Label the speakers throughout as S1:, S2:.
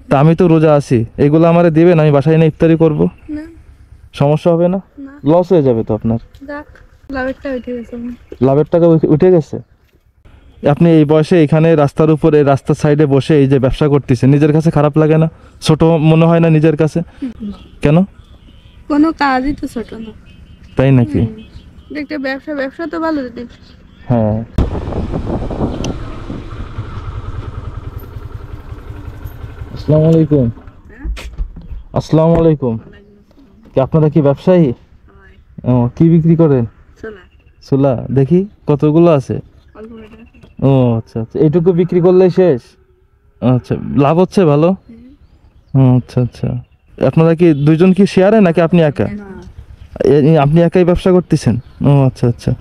S1: তা আমি তো রোজা আছি, এগুলো আমারে দিবেন, আমি বাসায় এনে ইফতারি করব?
S2: না
S1: সমস্যা হবে না?
S2: না
S1: লস হয়ে যাবে তো আপনার।
S2: যাক লাভেরটা উঠে গেছে আমার।
S1: লাভের টাকা উঠে গেছে। আপনি এই বয়সে এখানে রাস্তার উপরে, রাস্তার সাইডে বসে এই যে ব্যবসা করতেছেন, নিজের কাছে খারাপ লাগে না? ছোট মনে হয় না নিজের কাছে? কেন?
S2: কোনো কাজই তো ছোট না।
S1: তাই নাকি?
S2: একটা ব্যবসা, ব্যবসা তো ভালো জিনিস।
S1: হ্যাঁ। আসসালামু আলাইকুম। আসসালামু আলাইকুম। কি আপনারা কি ব্যবসায়ী? ও, কি বিক্রি করেন? ছোলা। দেখি কতগুলো আছে। ও আচ্ছা আচ্ছা, এইটুকু বিক্রি করলেই শেষ? আচ্ছা, লাভ হচ্ছে ভালো? ও আচ্ছা আচ্ছা। আপনারা কি দুইজন কি শেয়ারে নাকি আপনি একা? আপনি একাই ব্যবসা করতেছেন? ও আচ্ছা আচ্ছা।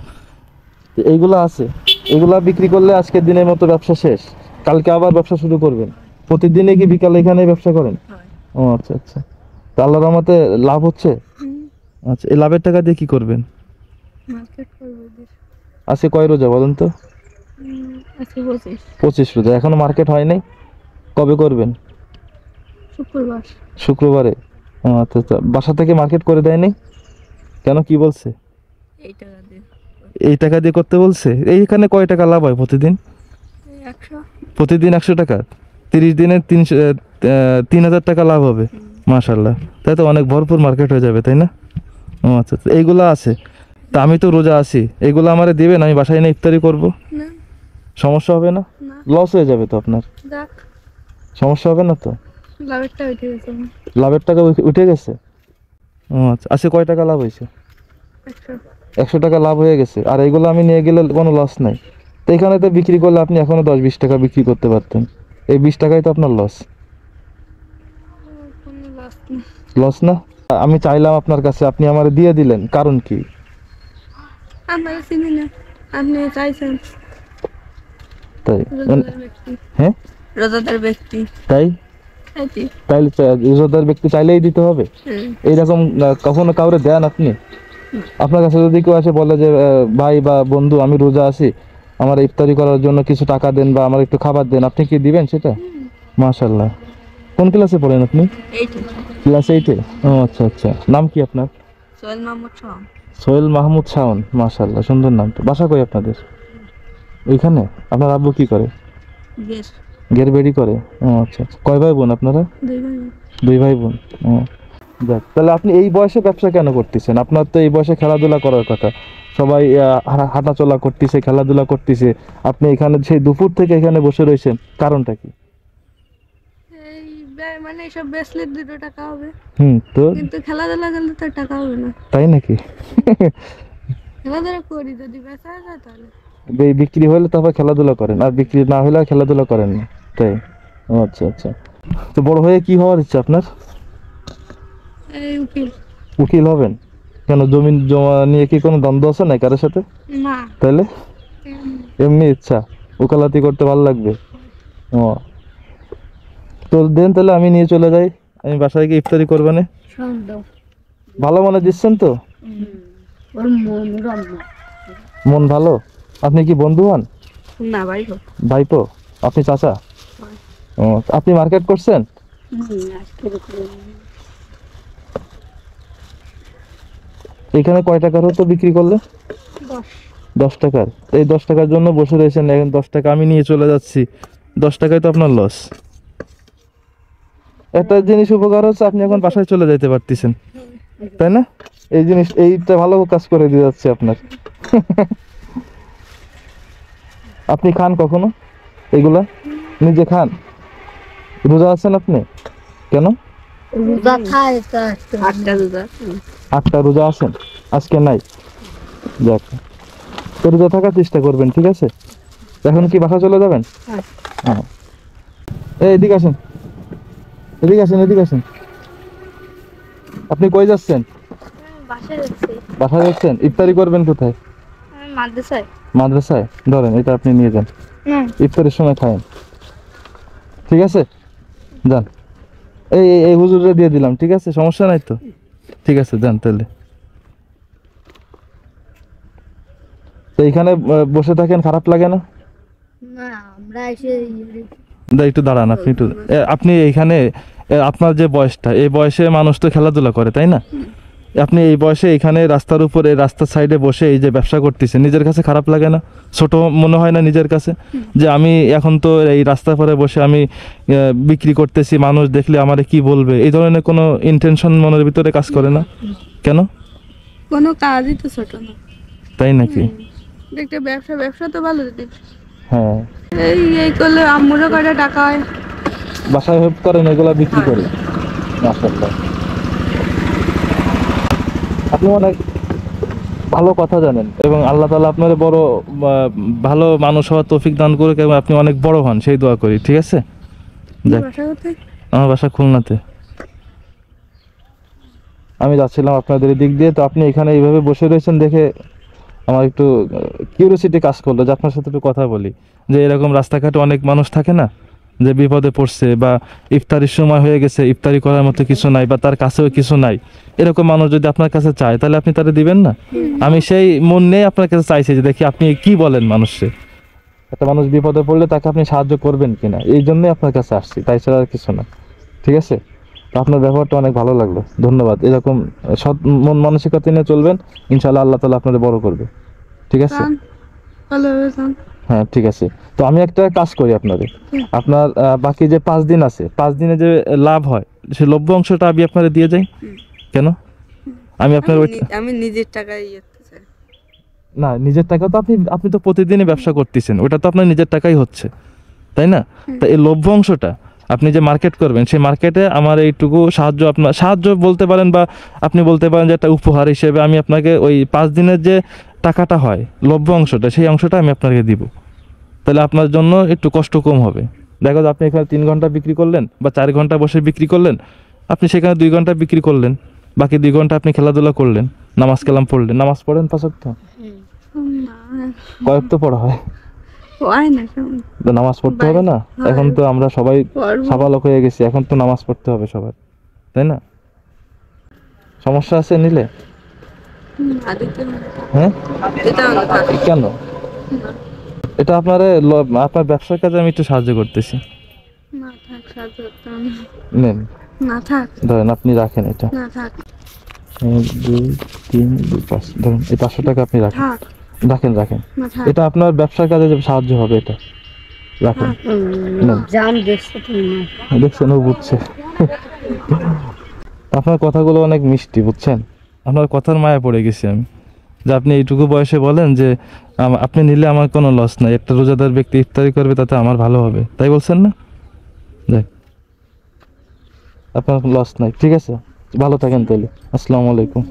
S1: তো এইগুলো আছে, এগুলা বিক্রি করলে আজকের দিনের মতো ব্যবসা শেষ, কালকে আবার ব্যবসা শুরু করবেন? প্রতিদিনই কি বিকালে এখানে ব্যবসা করেন? ও আচ্ছা আচ্ছা। তা আল্লাহর রহমতে লাভ হচ্ছে? আচ্ছা, এই লাভের টাকা দিয়ে কি করবেন?
S2: মার্কেট করব এদের।
S1: আজকে কয় রোজা বলেন তো?
S2: আজকে 25
S1: 25 রোজা, এখনো মার্কেট হয় নাই? কবে করবেন?
S2: শুক্রবার।
S1: শুক্রবারে? ও আচ্ছা আচ্ছা। বাসা থেকে মার্কেট করে দেয়নি কেন, কি বলছে?
S2: এই টাকা দিয়ে
S1: এই টাকা দিয়ে করতে বলছে? এইখানে কয় টাকা লাভ হয় প্রতিদিন?
S2: 100।
S1: প্রতিদিন 100 টাকা? 30 দিনে 3,000 টাকা লাভ হবে। মাশাল্লাহ, তাই তো অনেক ভরপুর মার্কেট হয়ে যাবে, তাই না? ও আচ্ছা আচ্ছা। এইগুলা আছে, তা আমি তো রোজা আছি, এগুলো আমারে দিবেন, আমি বাসায় এনে ইফতারি করব?
S2: না
S1: সমস্যা হবে না?
S2: না
S1: লস হয়ে যাবে তো আপনার।
S2: যাক
S1: সমস্যা হবে না তো?
S2: লাভেরটা উঠে গেছে আমার।
S1: লাভের টাকা উঠে গেছে। ও আচ্ছা। আজকে কয় টাকা লাভ হয়েছে?
S2: 100।
S1: 100 টাকা লাভ হয়ে গেছে, আর এগুলো আমি নিয়ে গেলে কোনো লস নাই? তো এখানে তো বিক্রি করলে আপনি এখনো 10-20 টাকা বিক্রি করতে পারতেন, এই 20 টাকাই তো আপনার লস।
S2: কোনো লস না।
S1: লস না? আমি চাইলাম আপনার কাছে, আপনি আমারে দিয়ে দিলেন, কারণ কি?
S2: আমরা চিনি না, আপনি চাইছেন।
S1: তাই?
S2: রোজাদার ব্যক্তি।
S1: হ্যাঁ,
S2: রোজাদার ব্যক্তি।
S1: তাই?
S2: চাইছি।
S1: তাইলে রোজাদার ব্যক্তি চাইলেই দিতে হবে? এইরকম কখনো কাউরে দেন আপনি? আপনার কাছে যদি কেউ আসে বলে যে ভাই বা বন্ধু, আমি রোজা আছি, আমার ইফতারি করার জন্য কিছু টাকা দেন বা আমার একটু খাবার দেন, আপনি কি দিবেন সেটা? মাশাআল্লাহ। কোন ক্লাসে পড়েন আপনি? ক্লাস 8-এ? ও আচ্ছা আচ্ছা। নাম কি আপনার?
S2: সোহেল মাহমুদ শাওন।
S1: সোহেল মাহমুদ শাওন, মাশাআল্লাহ, সুন্দর নাম তো। বাসা কই আপনাদের? ওইখানে? আপনার আব্বু কি করে?
S2: গেস।
S1: গের বেড়ি করে? ও আচ্ছা আচ্ছা। কয় ভাই বোন আপনারা?
S2: 2 ভাই।
S1: 2 ভাই বোন। ও যাক, তাহলে আপনি এই বয়সে ব্যবসা কেন করতেছেন? আপনার তো এই বয়সে খেলাধুলা করার কথা, সবাই হাঁটাচলা করতেছে, খেলাধুলা করতেছে, আপনি এখানে সেই দুপুর থেকে এখানে বসে রয়েছেন, কারণটা কি?
S2: এই মানে এসব বেচলে 2 টাকা হবে,
S1: তো
S2: কিন্তু খেলাধুলা করলে তো টাকা হবে না।
S1: তাই নাকি?
S2: খেলাধুলা করি, যদি বেচা যায় তাহলে।
S1: বিক্রি হলে তারপর খেলাধুলা করেন, আর বিক্রি না হলে আর খেলাধুলা করেন না, তাই? ও আচ্ছা আচ্ছা। তো বড় হয়ে কি হওয়ার ইচ্ছা আপনার?
S2: এই উকিল।
S1: উকিল হবেন? কেন, জমি জমা নিয়ে কি কোনো দ্বন্দ্ব আছে না কারোর সাথে?
S2: না।
S1: তাহলে
S2: এমনি।
S1: এমনি ইচ্ছা, ওকালতি করতে ভালো লাগবে? ও, তো দেন তাহলে, আমি নিয়ে চলে যাই, আমি বাসায় গিয়ে ইফতারি করবানে।
S2: সন্দেহ।
S1: ভালো মনে দিচ্ছেন তো?
S2: ওর মন রান্না।
S1: মন ভালো। আপনি কি বন্ধু হন?
S2: না ভাই গো।
S1: ভাইপো? আপনি চাচা? ও, আপনি মার্কেট করছেন? এখানে কয় টাকার হতো বিক্রি করলে?
S2: 10।
S1: 10 টাকার? এই 10 টাকার জন্য বসে রয়েছেন, এখন 10 টাকা আমি নিয়ে চলে যাচ্ছি, 10 টাকায় তো আপনার লস। একটা জিনিস উপকার হচ্ছে, আপনি এখন বাসায় চলে যাইতে পারতেছেন, তাই না? এই জিনিস, এইটা ভালো কাজ করে দিয়ে যাচ্ছে আপনার। আপনি খান কখনো এগুলা? নিজে খান? রোজা আছেন আপনি? কেন?
S2: রোজা খায় তো 8টা রোজা।
S1: 8টা রোজা আছেন, আজকে নাই? যাক, তো রোজা থাকার চেষ্টা করবেন, ঠিক আছে? এখন কি বাসা চলে যাবেন? হ্যাঁ। এই এদিকে আসেন, এদিকে আসেন, এদিকে আসেন। আপনি কই যাচ্ছেন?
S2: বাসায় যাচ্ছি।
S1: বাসায় যাচ্ছেন? ইফতারি করবেন কোথায়?
S2: মাদ্রাসায়।
S1: মাদ্রাসায়? ধরেন, এটা আপনি নিয়ে যান,
S2: না।
S1: ইফতারের সময় খায়েন, ঠিক আছে? যান। এই এই এই হুজুরে দিয়ে দিলাম, ঠিক আছে? সমস্যা নাই তো? ঠিক আছে, যান তাহলে। তো এইখানে বসে থাকেন, খারাপ লাগে না?
S2: না, আমরা এসে
S1: একটু দাঁড়ান, আপনি একটু আপনি এইখানে আপনার যে বয়সটা, এই বয়সে মানুষ তো খেলাধুলা করে, তাই না? আপনি এই বয়সে এখানে রাস্তার উপরে, রাস্তার সাইডে বসে এই যে ব্যবসা করতেছেন, নিজের কাছে খারাপ লাগে না? ছোট মনে হয় না নিজের কাছে যে আমি এখন তো এই রাস্তার পরে বসে আমি বিক্রি করতেছি, মানুষ দেখলে আমারে কি বলবে, এই ধরনের কোনো ইন্টেনশন মনের ভিতরে কাজ করে না কেন?
S2: কোনো কাজই তো ছোট না।
S1: তাই নাকি?
S2: একটা ব্যবসা, ব্যবসা তো ভালো যদি
S1: হ্যাঁ,
S2: এই করলে আম্মুরও কয়টা টাকা হয়।
S1: বাসায় হেল্প করেন, এগুলা বিক্রি করে? মাশাআল্লাহ, আপনি অনেক ভালো কথা জানেন এবং আল্লাহ তাআলা আপনার বড় ভালো মানুষ হওয়ার তৌফিক দান করুক এবং আপনি অনেক বড় হন, সেই দোয়া করি। ঠিক আছে? যাক,
S2: বাসা কোথায়?
S1: আমার বাসা খুলনাতে। আমি যাচ্ছিলাম আপনাদের দিক দিয়ে, তো আপনি এখানে এইভাবে বসে রয়েছেন দেখে আমার একটু কিউরিওসিটি কাজ করলো যে আপনার সাথে একটু কথা বলি, যে এরকম রাস্তাঘাটে অনেক মানুষ থাকে না, যে বিপদে পড়ছে বা ইফতারির সময় হয়ে গেছে, ইফতারি করার মতো কিছু নাই বা তার কাছেও কিছু নাই, এরকম মানুষ যদি আপনার কাছে চায় তাহলে আপনি তারা দিবেন না? আমি সেই মন নিয়ে আপনার কাছে চাইছি যে দেখি আপনি কি বলেন মানুষে, একটা মানুষ বিপদে পড়লে তাকে আপনি সাহায্য করবেন কিনা, এই জন্যই আপনার কাছে আসছি, তাই ছাড়া আর কিছু না। ঠিক আছে? তো আপনার ব্যবহারটা অনেক ভালো লাগলো, ধন্যবাদ। এরকম সৎ মন মানসিকতা নিয়ে চলবেন, ইনশাআল্লাহ আল্লাহ তাআলা আপনাদের বড় করবে। ঠিক আছে?
S2: ভালোভাবে যান।
S1: হ্যাঁ, ঠিক আছে। তো আমি একটা কাজ করি আপনাদের, আপনার বাকি যে 5 দিন আছে, 5 দিনে যে লাভ হয় সে লভ্য অংশটা আমি আপনাদের দিয়ে যাই। কেন? আমি আপনার
S2: আমি নিজের টাকায় ইয়েতে চাই।
S1: না, নিজের টাকা তো আপনি তো প্রতিদিনই ব্যবসা করতেছেন, ওটা তো আপনার নিজের টাকাই হচ্ছে, তাই না? তা এই লভ্য অংশটা আপনি যে মার্কেট করবেন, সেই মার্কেটে আমার এইটুকু সাহায্য, আপনার সাহায্য বলতে পারেন বা আপনি বলতে পারেন যে একটা উপহার হিসেবে আমি আপনাকে ওই 5 দিনের যে টাকাটা হয় লভ্য অংশটা, সেই অংশটা আমি আপনাকে দিব। তাহলে আপনার জন্য একটু কষ্ট কম হবে। দেখো যে আপনি এখানে 3 ঘন্টা বিক্রি করলেন বা 4 ঘন্টা বসে বিক্রি করলেন, আপনি সেখানে 2 ঘন্টা বিক্রি করলেন, বাকি 2 ঘন্টা আপনি খেলাধুলা করলেন, নামাজ কালাম পড়লেন। নামাজ পড়েন 5 ওয়াক্ত? কয় ওয়াক্ত পড়া হয়?
S2: হয় না কেমন?
S1: তো নামাজ পড়তে হবে না? এখন তো আমরা সবাই সাবালক হয়ে গেছি, এখন তো নামাজ পড়তে হবে সবার, তাই না? সমস্যা আছে নিলে? হ্যাঁ, কেন? এটা আপনার ব্যবসার কাজে আমি একটু সাহায্য করতেছি।
S2: না থাক, সাহায্য করতে হবে না।
S1: নেন,
S2: না থাক,
S1: ধরেন, আপনি রাখেন এটা।
S2: না থাক,
S1: 1 2 3 2 5, ধরুন এই 500 টাকা আপনি রাখেন।
S2: থাক,
S1: রাখেন রাখেন,
S2: না থাক।
S1: এটা আপনার ব্যবসার কাজে যে সাহায্য হবে, এটা রাখেন। নেন।
S2: জান দেখছো তুমি না?
S1: দেখছেন, ও বুঝছে। আপনার কথাগুলো অনেক মিষ্টি, বুঝছেন? আপনার কথার মায়া পড়ে গেছি আমি, যে আপনি এইটুকু বয়সে বলেন যে আপনি নিলে আমার কোনো লস নাই, একটা রোজাদার ব্যক্তি ইফতারি করবে তাতে আমার ভালো হবে, তাই বলছেন না? যাক, আপনার লস নাই। ঠিক আছে, ভালো থাকেন তাহলে। আসসালামু আলাইকুম।